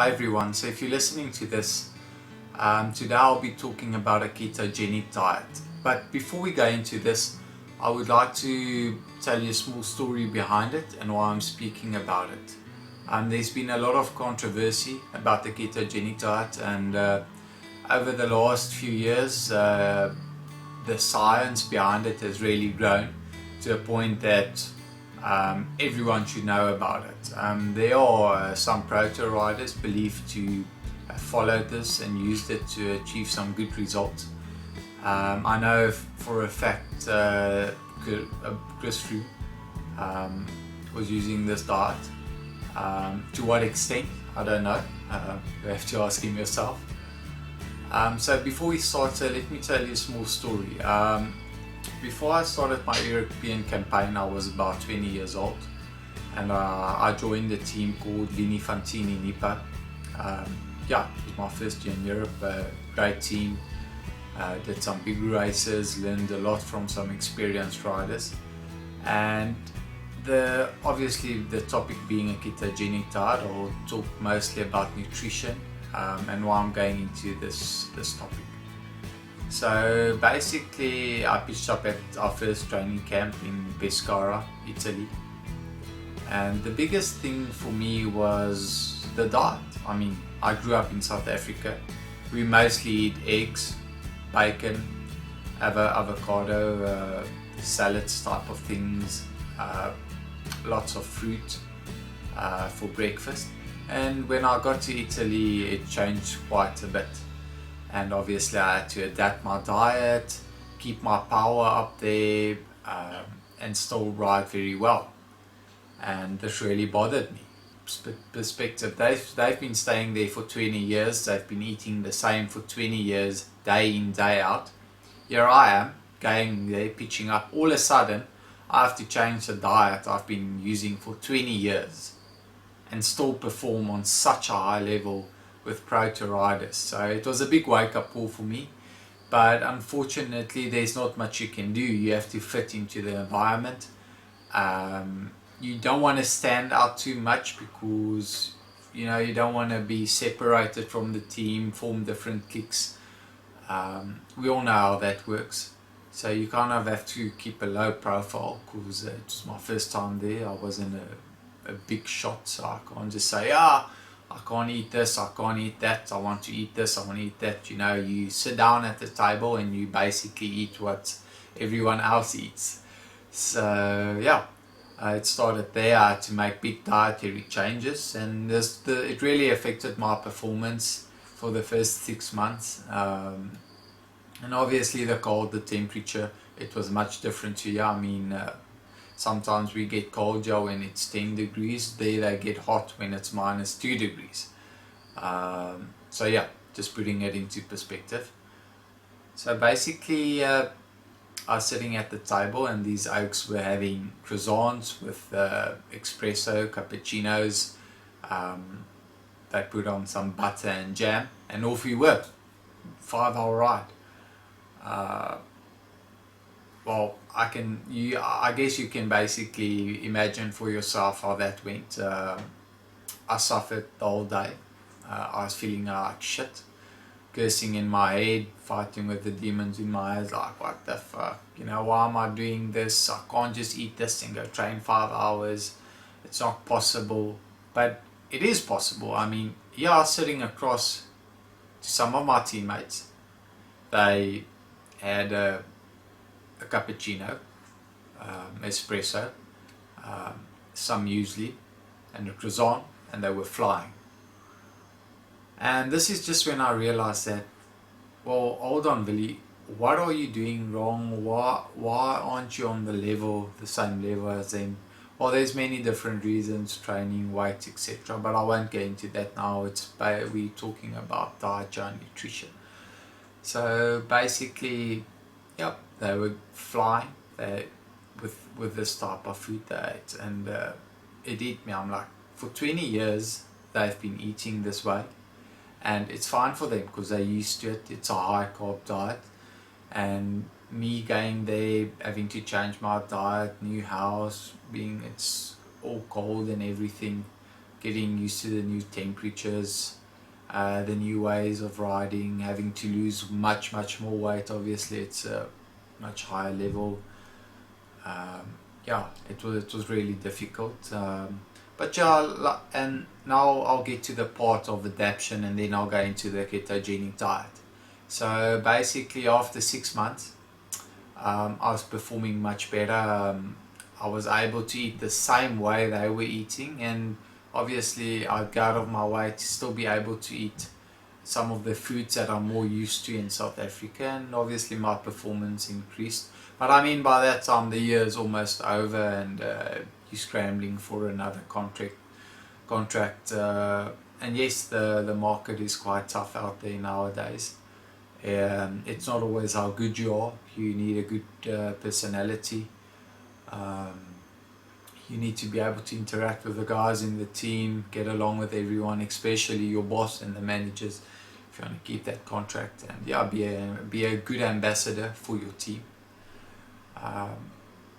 Hi everyone, so if you're listening to this, today I'll be talking about a ketogenic diet. But before we go into this, I would like to tell you a small story behind it and why I'm speaking about it. There's been a lot of controversy about the ketogenic diet, and over the last few years, the science behind it has really grown to a point that everyone should know about it. There are some proto riders believed to have followed this and used it to achieve some good results. I know for a fact Chris Froome was using this diet. To what extent, I don't know. You have to ask him yourself. So before we start, let me tell you a small story. Before I started my European campaign, I was about 20 years old, and I joined a team called Vini Fantini Nippo. Yeah, it was my first year in Europe. Great team. Did some big races, learned a lot from some experienced riders, and obviously the topic being a ketogenic diet, I'll talk mostly about nutrition and why I'm going into this topic. So basically I pitched up at our first training camp in Pescara, Italy, and the biggest thing for me was the diet. I mean, I grew up in South Africa. We mostly eat eggs, bacon, avocado, salads type of things, lots of fruit for breakfast. And when I got to Italy, it changed quite a bit. And obviously I had to adapt my diet, keep my power up there, and still ride very well. And this really bothered me. Perspective, they've been staying there for 20 years, they've been eating the same for 20 years, day in, day out. Here I am, going there, pitching up. All of a sudden, I have to change the diet I've been using for 20 years and still perform on such a high level with proto riders. So it was a big wake-up call for me, but unfortunately there's not much you can do. You have to fit into the environment. You don't want to stand out too much because you don't want to be separated from the team, form different cliques. We all know how that works. So you kind of have to keep a low profile because it was my first time there. I wasn't a big shot, so I can't just say, I can't eat this, I can't eat that, I want to eat this, I want to eat that. You sit down at the table and you basically eat what everyone else eats. So yeah, it started there. I had to make big dietary changes, and it really affected my performance for the first 6 months. And obviously the cold, the temperature, it was much different here. I mean, sometimes we get cold here when it's 10 degrees. There they get hot when it's -2 degrees. So yeah, just putting it into perspective. So basically I was sitting at the table and these oaks were having croissants with espresso, cappuccinos. They put on some butter and jam, and off we were. 5-hour ride. Well, I guess you can basically imagine for yourself how that went. I suffered the whole day. I was feeling like shit, cursing in my head, fighting with the demons in my head, like, what the fuck, why am I doing this? I can't just eat this and go train 5 hours. It's not possible. But it is possible. I mean, I was sitting across to some of my teammates. They had a cappuccino, espresso, some muesli, and a croissant, and they were flying. And this is just when I realized that, well, hold on, Willie, what are you doing wrong? Why aren't you on the same level as them? Well, there's many different reasons: training, weight, etc. But I won't get into that now. We're talking about diet and nutrition. So basically, yep, they were flying with this type of food they ate, and it hit me. I'm like, for 20 years they've been eating this way, and it's fine for them because they're used to it. It's a high carb diet, and me going there, having to change my diet, new house, it's all cold and everything, getting used to the new temperatures, the new ways of riding, having to lose much more weight. Obviously it's a much higher level. Yeah, it was really difficult, but yeah, and now I'll get to the part of adaptation, and then I'll go into the ketogenic diet. So basically after 6 months, I was performing much better. I was able to eat the same way they were eating, and obviously I'd go out of my way to still be able to eat some of the foods that I'm more used to in South Africa, and obviously my performance increased. But I mean, by that time the year is almost over, and you're scrambling for another contract. And yes, the market is quite tough out there nowadays. It's not always how good you are. You need a good personality. You need to be able to interact with the guys in the team, get along with everyone, especially your boss and the managers, if you want to keep that contract. And yeah, be a good ambassador for your team.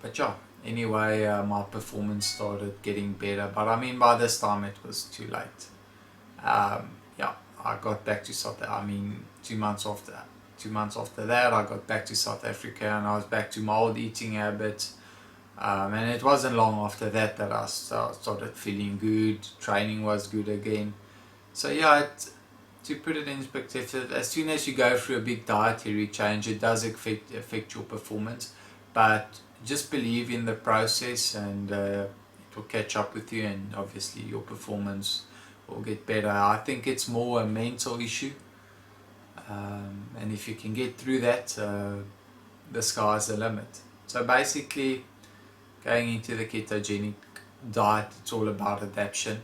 But yeah, anyway, my performance started getting better. But I mean, by this time it was too late. Yeah, I got back to South. I mean, 2 months after that, I got back to South Africa, and I was back to my old eating habits. And it wasn't long after that I started feeling good. Training was good again. So yeah, to put it in perspective, as soon as you go through a big dietary change, it does affect your performance. But just believe in the process, and it will catch up with you, and obviously your performance will get better. I think it's more a mental issue, and if you can get through that, the sky's the limit. So basically, going into the ketogenic diet, it's all about adaptation.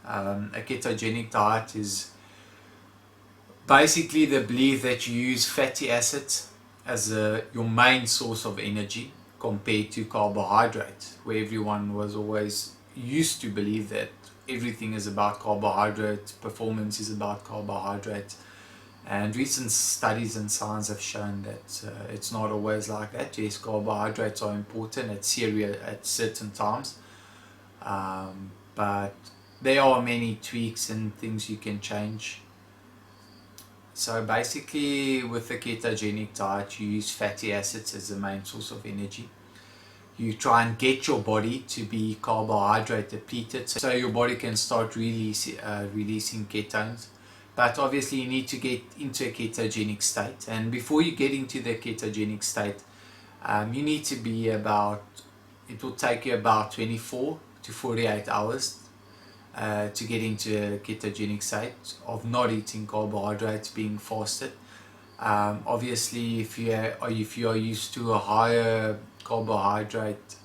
A ketogenic diet is basically the belief that you use fatty acids as your main source of energy compared to carbohydrates, where everyone was always used to believe that everything is about carbohydrates, performance is about carbohydrates. And recent studies and science have shown that it's not always like that. Yes, carbohydrates are important at certain times, but there are many tweaks and things you can change. So basically, with the ketogenic diet, you use fatty acids as the main source of energy. You try and get your body to be carbohydrate depleted, so your body can start releasing ketones. But obviously you need to get into a ketogenic state, and before you get into the ketogenic state, you need to be it will take you about 24 to 48 hours to get into a ketogenic state of not eating carbohydrates, being fasted. Obviously if you are used to a higher carbohydrate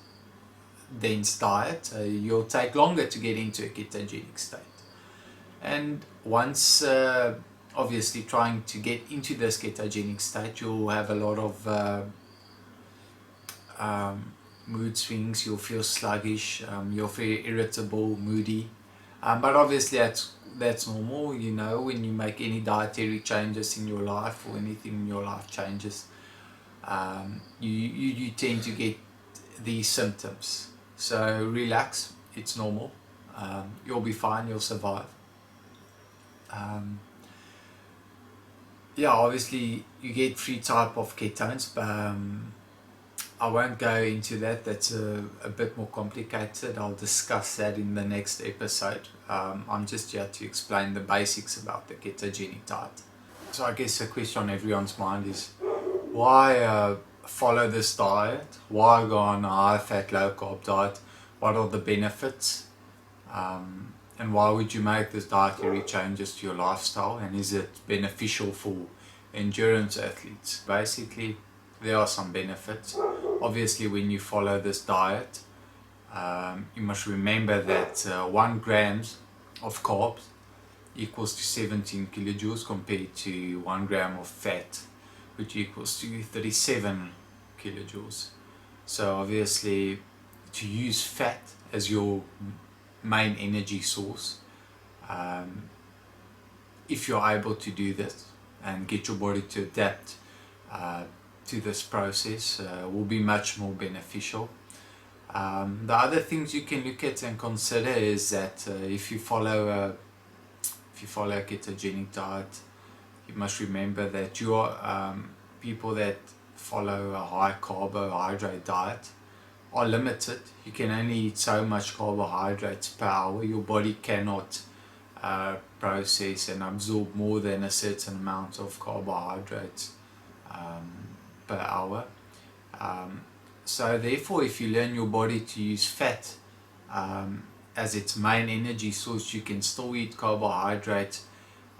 dense diet, you'll take longer to get into a ketogenic state. And once obviously trying to get into this ketogenic state, you'll have a lot of mood swings. You'll feel sluggish, you'll feel irritable, moody, but obviously that's normal. You know, when you make any dietary changes in your life, or anything in your life changes, you tend to get these symptoms. So relax, it's normal. You'll be fine, you'll survive. Yeah, obviously you get 3 types of ketones, but I won't go into that. That's a bit more complicated. I'll discuss that in the next episode. I'm just here to explain the basics about the ketogenic diet. So I guess the question on everyone's mind is, why follow this diet? Why go on a high fat, low carb diet? What are the benefits? And why would you make this dietary changes to your lifestyle, and is it beneficial for endurance athletes? Basically, there are some benefits. Obviously, when you follow this diet, you must remember that 1 gram of carbs equals to 17 kilojoules compared to 1 gram of fat, which equals to 37 kilojoules. So obviously, to use fat as your main energy source, if you're able to do this and get your body to adapt to this process, will be much more beneficial. The other things you can look at and consider is that if you follow a ketogenic diet, you must remember that people that follow a high carbohydrate diet are limited. You can only eat so much carbohydrates per hour. Your body cannot process and absorb more than a certain amount of carbohydrates per hour. So therefore, if you learn your body to use fat as its main energy source, you can still eat carbohydrates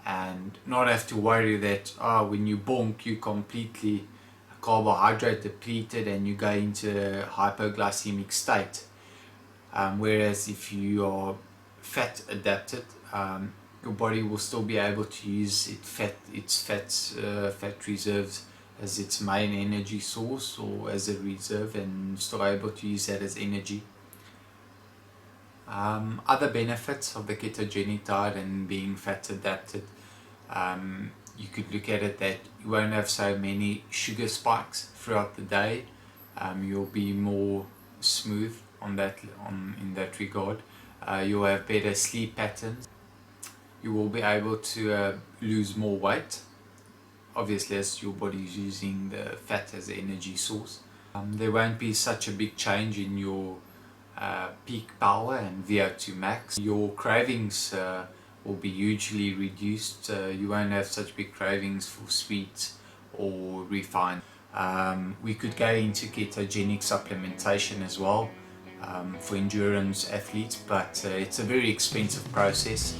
and not have to worry that when you bonk, you completely carbohydrate depleted and you go into a hypoglycemic state. Whereas if you are fat adapted, your body will still be able to use its fat reserves as its main energy source or as a reserve, and still able to use that as energy. Other benefits of the ketogenic diet and being fat adapted, you could look at it that you won't have so many sugar spikes throughout the day. You'll be more smooth in that regard. You'll have better sleep patterns. You will be able to lose more weight, obviously as your body is using the fat as the energy source. There won't be such a big change in your peak power and VO2 max. Your cravings will be hugely reduced. You won't have such big cravings for sweets or refined. We could go into ketogenic supplementation as well for endurance athletes, but it's a very expensive process.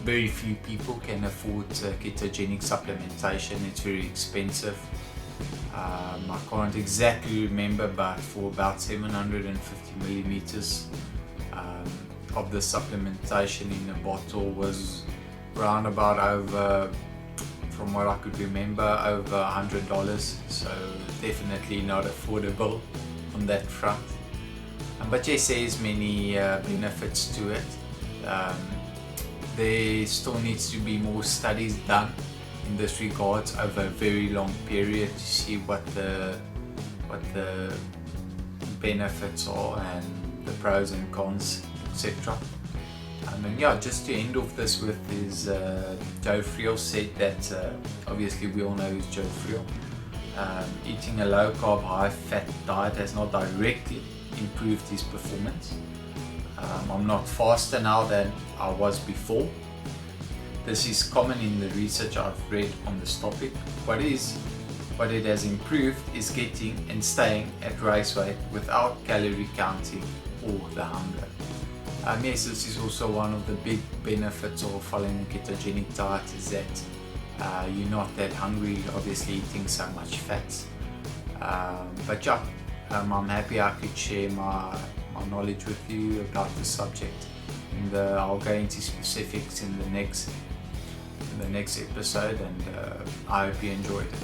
Very few people can afford ketogenic supplementation. It's very expensive. I can't exactly remember, but for about 750 milliliters of the supplementation in a bottle was around about over, from what I could remember, over $100. So definitely not affordable on that front. But yes, there's many benefits to it. There still needs to be more studies done in this regard over a very long period to see what the benefits are and the pros and cons, etc. And yeah, just to end off this with is Joe Friel said that obviously we all know who's Joe Friel. Eating a low carb, high fat diet has not directly improved his performance. I'm not faster now than I was before. This is common in the research I've read on this topic. What it has improved is getting and staying at race weight without calorie counting or the hunger. Yes, this is also one of the big benefits of following a ketogenic diet, is that you're not that hungry, obviously eating so much fats. But yeah, I'm happy I could share my knowledge with you about the subject, and I'll go into specifics in the next episode, and I hope you enjoyed it.